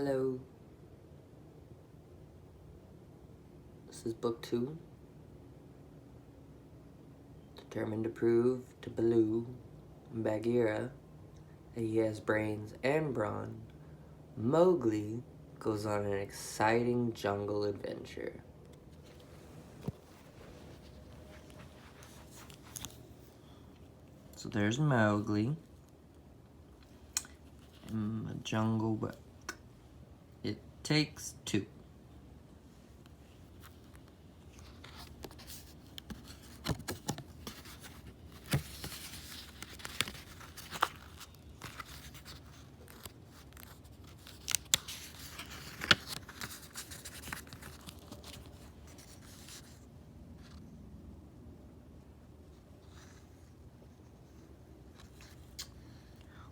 Hello. This is book 2. Determined to prove to Baloo and Bagheera that he has brains and brawn, Mowgli goes on an exciting jungle adventure. So there's Mowgli in the jungle book. It takes 2.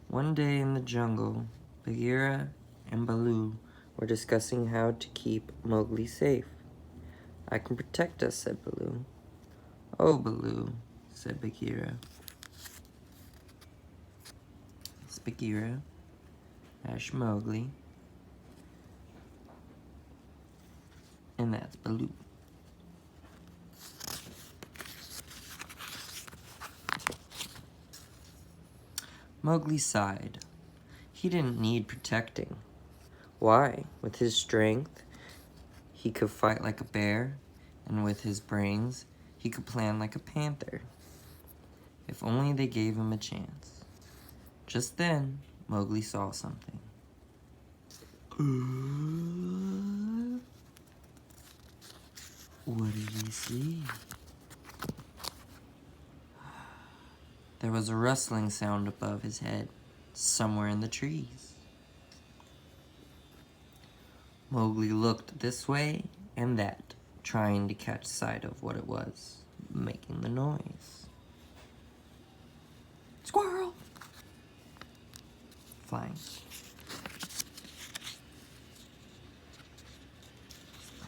One day in the jungle, Bagheera and Baloo were discussing how to keep Mowgli safe. "I can protect us," said Baloo. "Oh, Baloo," said Bagheera. It's Bagheera, that's Mowgli, and that's Baloo. Mowgli sighed. He didn't need protecting. Why? With his strength, he could fight like a bear, and with his brains, he could plan like a panther. If only they gave him a chance. Just then, Mowgli saw something. What did he see? There was a rustling sound above his head, somewhere in the trees. Mowgli looked this way and that, trying to catch sight of what it was making the noise. Squirrel! Flying.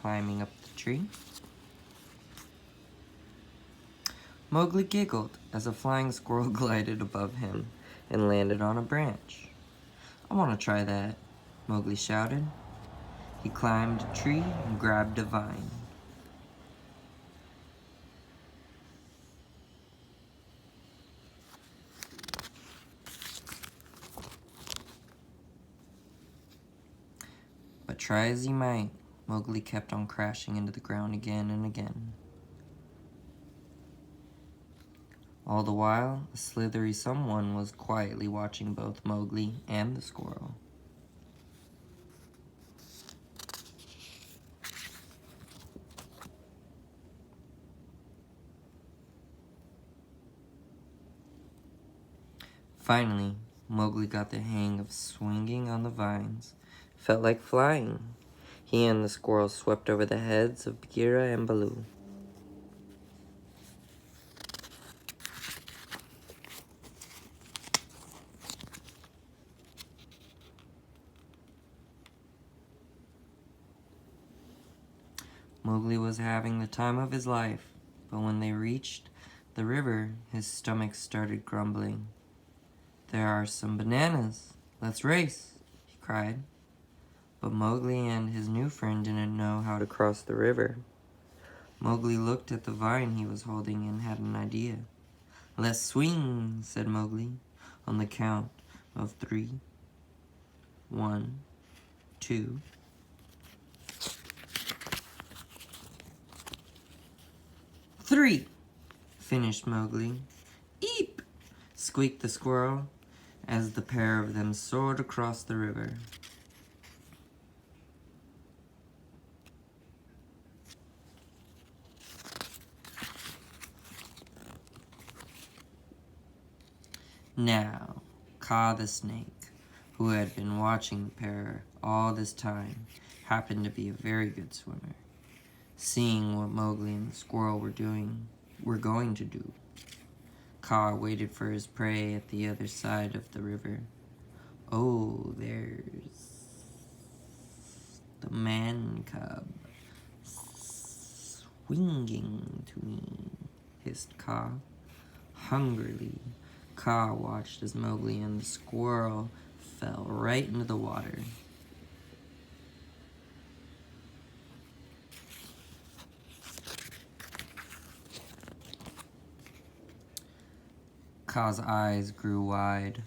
Climbing up the tree. Mowgli giggled as a flying squirrel glided above him and landed on a branch. "I want to try that," Mowgli shouted. He climbed a tree and grabbed a vine. But try as he might, Mowgli kept on crashing into the ground again and again. All the while, a slithery someone was quietly watching both Mowgli and the squirrel. Finally, Mowgli got the hang of swinging on the vines. Felt like flying. He and the squirrel swept over the heads of Bagheera and Baloo. Mowgli was having the time of his life, but when they reached the river, his stomach started grumbling. "There are some bananas. Let's race," he cried. But Mowgli and his new friend didn't know how to cross the river. Mowgli looked at the vine he was holding and had an idea. "Let's swing," said Mowgli, on the count of 3. 1, 2. 3, finished Mowgli. "Eep!" squeaked the squirrel as the pair of them soared across the river. Now, Kaa the snake, who had been watching the pair all this time, happened to be a very good swimmer. Seeing what Mowgli and the squirrel were going to do, Kaa waited for his prey at the other side of the river. "Oh, there's the man cub swinging to me," hissed Kaa. Hungrily, Kaa watched as Mowgli and the squirrel fell right into the water. Kaa's eyes grew wide.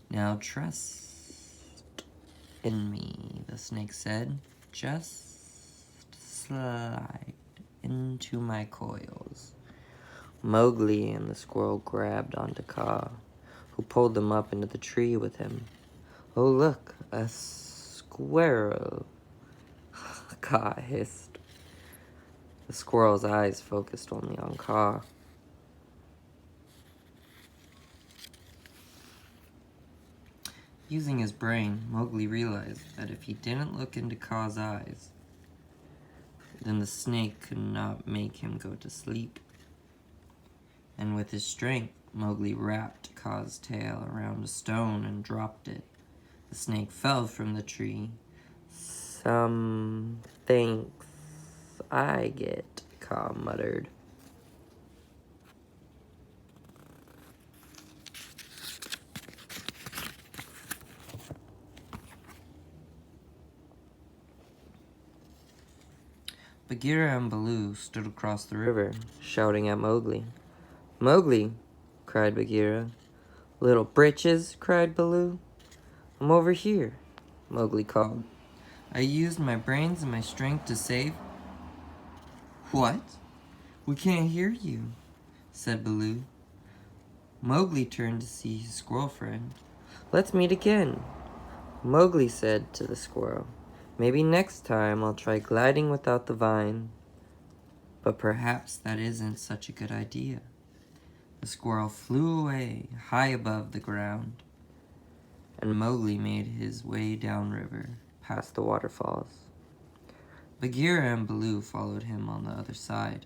"Now trust in me," the snake said. "Just slide into my coils." Mowgli and the squirrel grabbed onto Kaa, who pulled them up into the tree with him. "Oh, look, a squirrel," Kaa hissed. The squirrel's eyes focused only on Kaa. Using his brain, Mowgli realized that if he didn't look into Kaa's eyes, then the snake could not make him go to sleep. And with his strength, Mowgli wrapped Kaa's tail around a stone and dropped it. The snake fell from the tree. "Some thanks I get," Kaa muttered. Bagheera and Baloo stood across the river, shouting at Mowgli. "Mowgli!" cried Bagheera. "Little britches!" cried Baloo. "I'm over here," Mowgli called. "I used my brains and my strength to save—" "What? We can't hear you," said Baloo. Mowgli turned to see his squirrel friend. "Let's meet again," Mowgli said to the squirrel. "Maybe next time I'll try gliding without the vine." "But perhaps that isn't such a good idea." The squirrel flew away high above the ground, and Mowgli made his way downriver, past the waterfalls. Bagheera and Baloo followed him on the other side.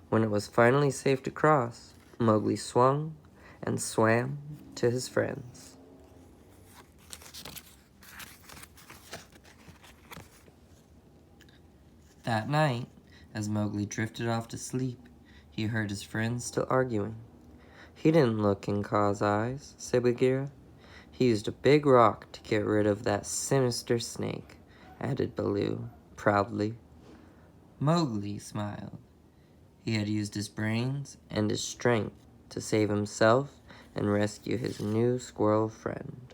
When it was finally safe to cross, Mowgli swung and swam to his friends. That night, as Mowgli drifted off to sleep, he heard his friends still arguing. "He didn't look in Kaa's eyes," said Bagheera. "He used a big rock to get rid of that sinister snake," added Baloo proudly. Mowgli smiled. He had used his brains and his strength to save himself and rescue his new squirrel friend.